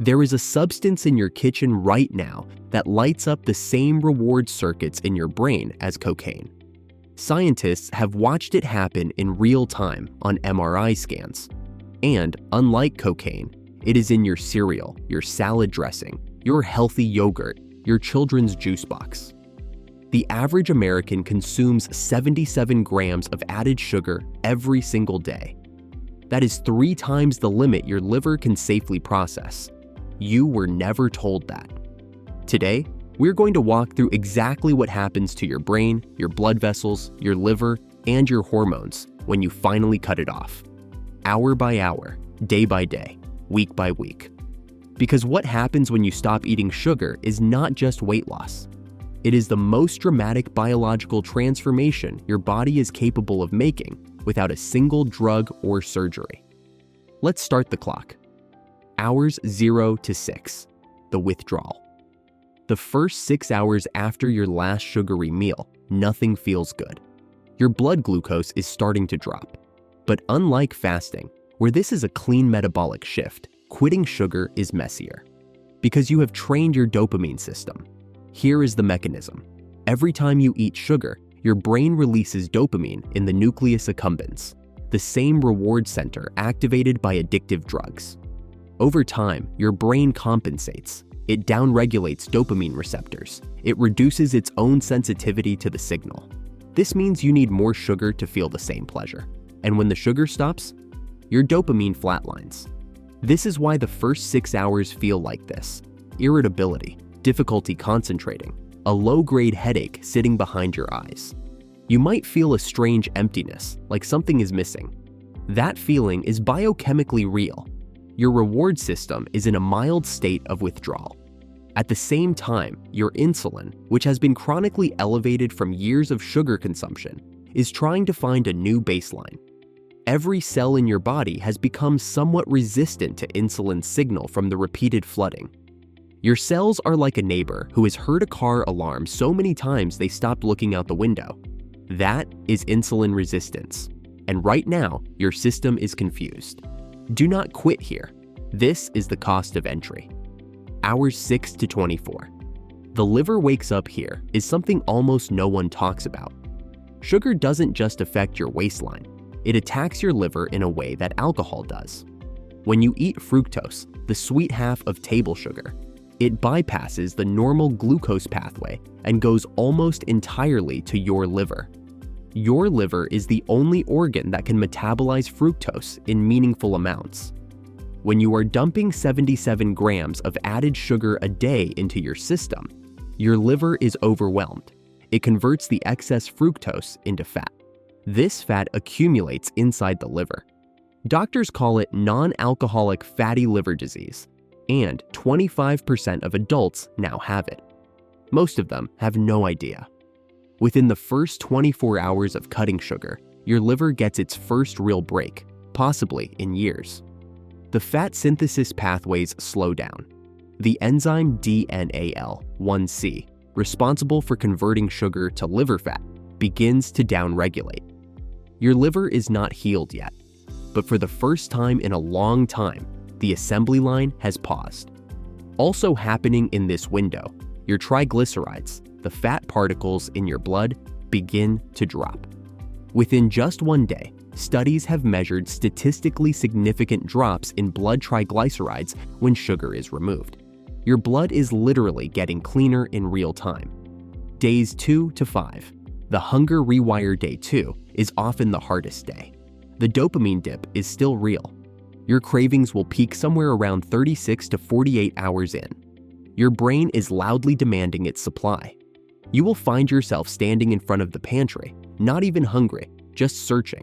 There is a substance in your kitchen right now that lights up the same reward circuits in your brain as cocaine. Scientists have watched it happen in real time on MRI scans. And, unlike cocaine, it is in your cereal, your salad dressing, your healthy yogurt, your children's juice box. The average American consumes 77 grams of added sugar every single day. That is 3 times the limit your liver can safely process. You were never told that. Today, we're going to walk through exactly what happens to your brain, your blood vessels, your liver, and your hormones when you finally cut it off. Hour by hour, day by day, week by week. Because what happens when you stop eating sugar is not just weight loss. It is the most dramatic biological transformation your body is capable of making without a single drug or surgery. Let's start the clock. Hours 0 to 6, the withdrawal. The first 6 hours after your last sugary meal, nothing feels good. Your blood glucose is starting to drop. But unlike fasting, where this is a clean metabolic shift, quitting sugar is messier. Because you have trained your dopamine system. Here is the mechanism. Every time you eat sugar, your brain releases dopamine in the nucleus accumbens, the same reward center activated by addictive drugs. Over time, your brain compensates. It downregulates dopamine receptors. It reduces its own sensitivity to the signal. This means you need more sugar to feel the same pleasure. And when the sugar stops, your dopamine flatlines. This is why the first 6 hours feel like this: irritability, difficulty concentrating, a low-grade headache sitting behind your eyes. You might feel a strange emptiness, like something is missing. That feeling is biochemically real. Your reward system is in a mild state of withdrawal. At the same time, your insulin, which has been chronically elevated from years of sugar consumption, is trying to find a new baseline. Every cell in your body has become somewhat resistant to insulin's signal from the repeated flooding. Your cells are like a neighbor who has heard a car alarm so many times they stopped looking out the window. That is insulin resistance. And right now, your system is confused. Do not quit here. This is the cost of entry. Hours 6 to 24. The liver wakes up here is something almost no one talks about. Sugar doesn't just affect your waistline. It attacks your liver in a way that alcohol does. When you eat fructose, the sweet half of table sugar, it bypasses the normal glucose pathway and goes almost entirely to your liver. Your liver is the only organ that can metabolize fructose in meaningful amounts. When you are dumping 77 grams of added sugar a day into your system, your liver is overwhelmed. It converts the excess fructose into fat. This fat accumulates inside the liver. Doctors call it non-alcoholic fatty liver disease, and 25% of adults now have it. Most of them have no idea. Within the first 24 hours of cutting sugar, your liver gets its first real break, possibly in years. The fat synthesis pathways slow down. The enzyme DNAL1C, responsible for converting sugar to liver fat, begins to downregulate. Your liver is not healed yet, but for the first time in a long time, the assembly line has paused. Also happening in this window, your triglycerides, the fat particles in your blood, begin to drop. Within just one day, studies have measured statistically significant drops in blood triglycerides when sugar is removed. Your blood is literally getting cleaner in real time. Days 2 to 5. The hunger rewire day 2 is often the hardest day. The dopamine dip is still real. Your cravings will peak somewhere around 36 to 48 hours in. Your brain is loudly demanding its supply. You will find yourself standing in front of the pantry, not even hungry, just searching.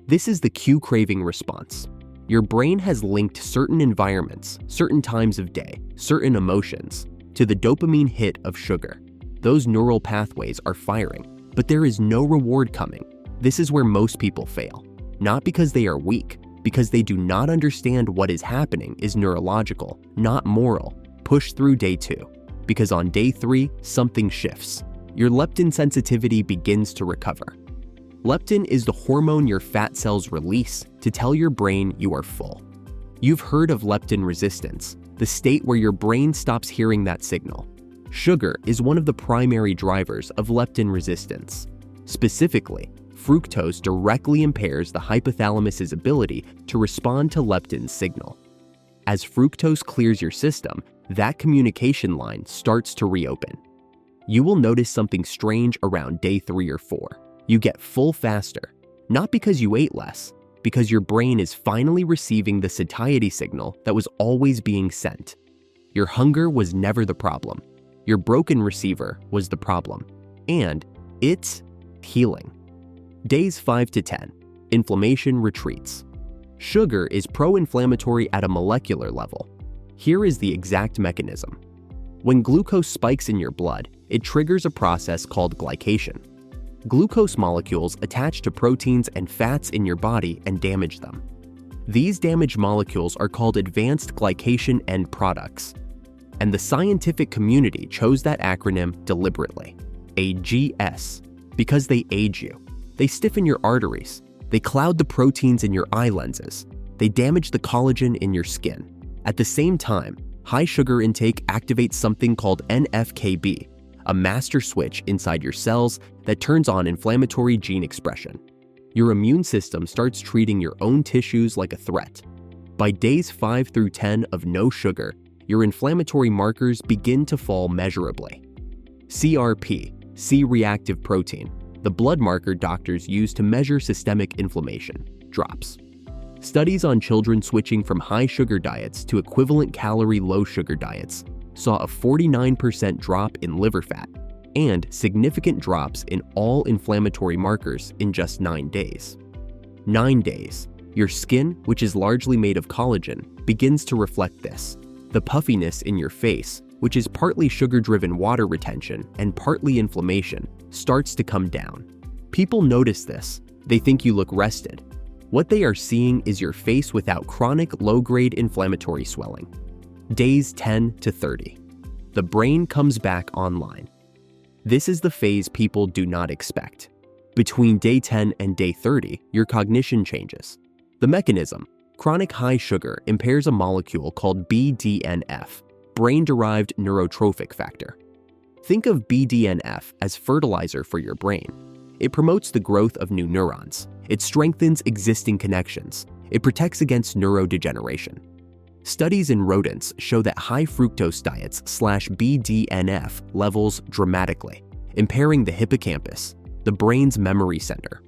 This is the cue craving response. Your brain has linked certain environments, certain times of day, certain emotions, to the dopamine hit of sugar. Those neural pathways are firing, but there is no reward coming. This is where most people fail. Not because they are weak, because they do not understand what is happening is neurological, not moral. Push through day 2, because on day 3, something shifts. Your leptin sensitivity begins to recover. Leptin is the hormone your fat cells release to tell your brain you are full. You've heard of leptin resistance. the state where your brain stops hearing that signal. Sugar is one of the primary drivers of leptin resistance. Specifically, fructose directly impairs the hypothalamus's ability to respond to leptin's signal. As fructose clears your system, that communication line starts to reopen. You will notice something strange around day 3 or 4. You get full faster, not because you ate less, because your brain is finally receiving the satiety signal that was always being sent. Your hunger was never the problem. Your broken receiver was the problem. And it's healing. Days 5 to 10, inflammation retreats. Sugar is pro-inflammatory at a molecular level. Here is the exact mechanism. When glucose spikes in your blood, it triggers a process called glycation. Glucose molecules attach to proteins and fats in your body and damage them. These damaged molecules are called advanced glycation end products. And the scientific community chose that acronym deliberately, AGS, because they age you. They stiffen your arteries. They cloud the proteins in your eye lenses. They damage the collagen in your skin. At the same time, high sugar intake activates something called NF-κB, a master switch inside your cells that turns on inflammatory gene expression. Your immune system starts treating your own tissues like a threat. By days 5 through 10 of no sugar, your inflammatory markers begin to fall measurably. CRP, C-reactive protein, the blood marker doctors use to measure systemic inflammation, drops. Studies on children switching from high-sugar diets to equivalent-calorie low-sugar diets saw a 49% drop in liver fat and significant drops in all inflammatory markers in just 9 days. 9 days. Your skin, which is largely made of collagen, begins to reflect this. The puffiness in your face, which is partly sugar-driven water retention and partly inflammation, starts to come down. People notice this. They think you look rested. What they are seeing is your face without chronic low-grade inflammatory swelling. Days 10 to 30. The brain comes back online. This is the phase people do not expect. Between day 10 and day 30, your cognition changes. The mechanism: chronic high sugar impairs a molecule called BDNF, brain-derived neurotrophic factor. Think of BDNF as fertilizer for your brain. It promotes the growth of new neurons. It strengthens existing connections. It protects against neurodegeneration. Studies in rodents show that high fructose diets slash BDNF levels dramatically, impairing the hippocampus, the brain's memory center.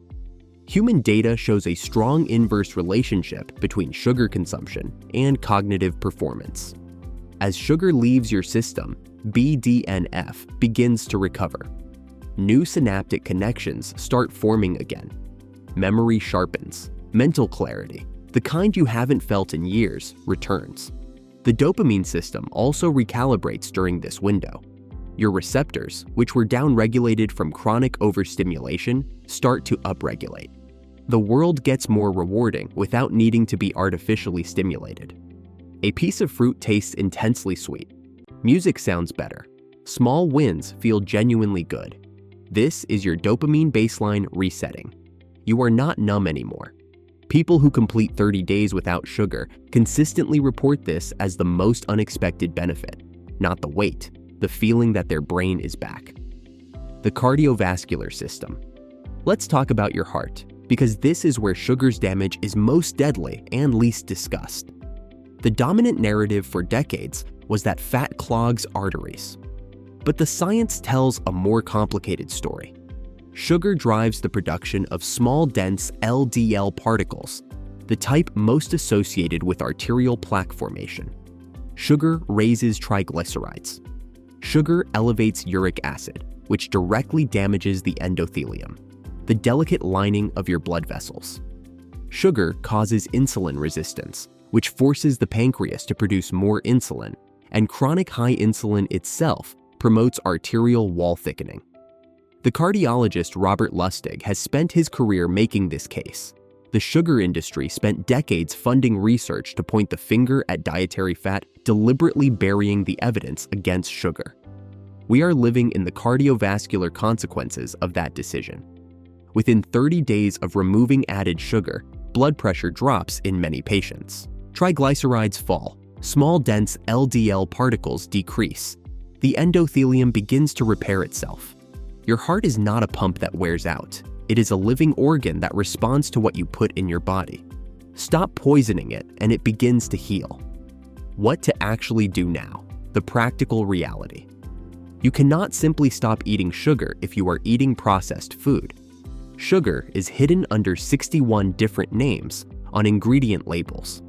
Human data shows a strong inverse relationship between sugar consumption and cognitive performance. As sugar leaves your system, BDNF begins to recover. New synaptic connections start forming again. Memory sharpens. Mental clarity, the kind you haven't felt in years, returns. The dopamine system also recalibrates during this window. Your receptors, which were downregulated from chronic overstimulation, start to upregulate. The world gets more rewarding without needing to be artificially stimulated. A piece of fruit tastes intensely sweet. Music sounds better. Small wins feel genuinely good. This is your dopamine baseline resetting. You are not numb anymore. People who complete 30 days without sugar consistently report this as the most unexpected benefit, not the weight, the feeling that their brain is back. The cardiovascular system. Let's talk about your heart, because this is where sugar's damage is most deadly and least discussed. The dominant narrative for decades was that fat clogs arteries. But the science tells a more complicated story. Sugar drives the production of small, dense LDL particles, the type most associated with arterial plaque formation. Sugar raises triglycerides. Sugar elevates uric acid, which directly damages the endothelium, the delicate lining of your blood vessels. Sugar causes insulin resistance, which forces the pancreas to produce more insulin, and chronic high insulin itself promotes arterial wall thickening. The cardiologist Robert Lustig has spent his career making this case. The sugar industry spent decades funding research to point the finger at dietary fat, deliberately burying the evidence against sugar. We are living in the cardiovascular consequences of that decision. Within 30 days of removing added sugar, blood pressure drops in many patients. Triglycerides fall. Small dense LDL particles decrease. The endothelium begins to repair itself. Your heart is not a pump that wears out. It is a living organ that responds to what you put in your body. Stop poisoning it and it begins to heal. What to actually do now? The practical reality. You cannot simply stop eating sugar if you are eating processed food. Sugar is hidden under 61 different names on ingredient labels: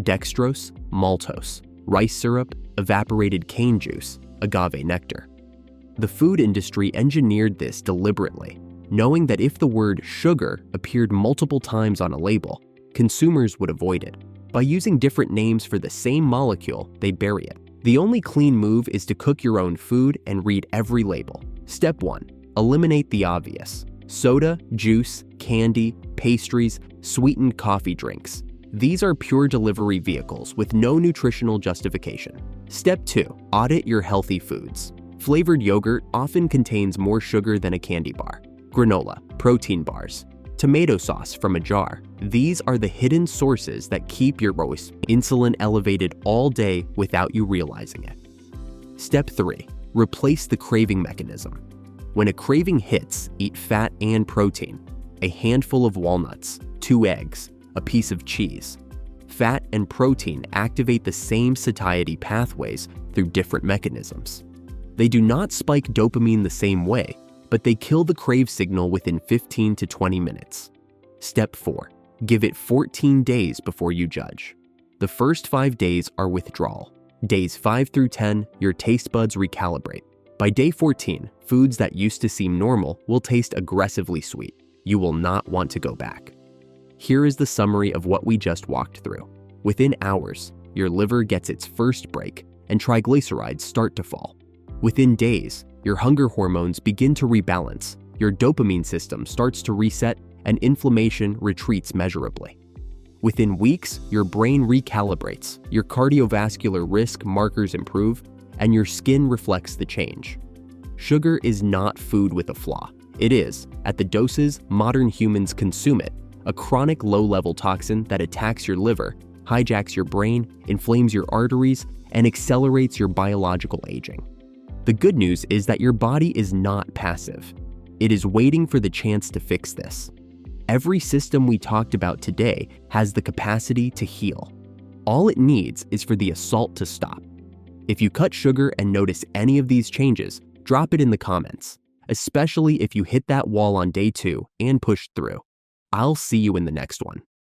dextrose, maltose, rice syrup, evaporated cane juice, agave nectar. The food industry engineered this deliberately, knowing that if the word sugar appeared multiple times on a label, consumers would avoid it. By using different names for the same molecule, they bury it. The only clean move is to cook your own food and read every label. Step 1. Eliminate the obvious. Soda, juice, candy, pastries, sweetened coffee drinks. These are pure delivery vehicles with no nutritional justification. Step 2. Audit your healthy foods. Flavored yogurt often contains more sugar than a candy bar. Granola, protein bars, tomato sauce from a jar. These are the hidden sources that keep your insulin elevated all day without you realizing it. Step 3. Replace the craving mechanism. When a craving hits, eat fat and protein. A handful of walnuts, 2 eggs, a piece of cheese. Fat and protein activate the same satiety pathways through different mechanisms. They do not spike dopamine the same way, but they kill the crave signal within 15 to 20 minutes. Step 4. Give it 14 days before you judge. The first 5 days are withdrawal. Days 5 through 10, your taste buds recalibrate. By day 14, foods that used to seem normal will taste aggressively sweet. You will not want to go back. Here is the summary of what we just walked through. Within hours, your liver gets its first break and triglycerides start to fall. Within days, your hunger hormones begin to rebalance, your dopamine system starts to reset, and inflammation retreats measurably. Within weeks, your brain recalibrates, your cardiovascular risk markers improve, and your skin reflects the change. Sugar is not food with a flaw. It is, at the doses modern humans consume it, a chronic low-level toxin that attacks your liver, hijacks your brain, inflames your arteries, and accelerates your biological aging. The good news is that your body is not passive. It is waiting for the chance to fix this. Every system we talked about today has the capacity to heal. All it needs is for the assault to stop. If you cut sugar and notice any of these changes, drop it in the comments, especially if you hit that wall on day 2 and pushed through. I'll see you in the next one.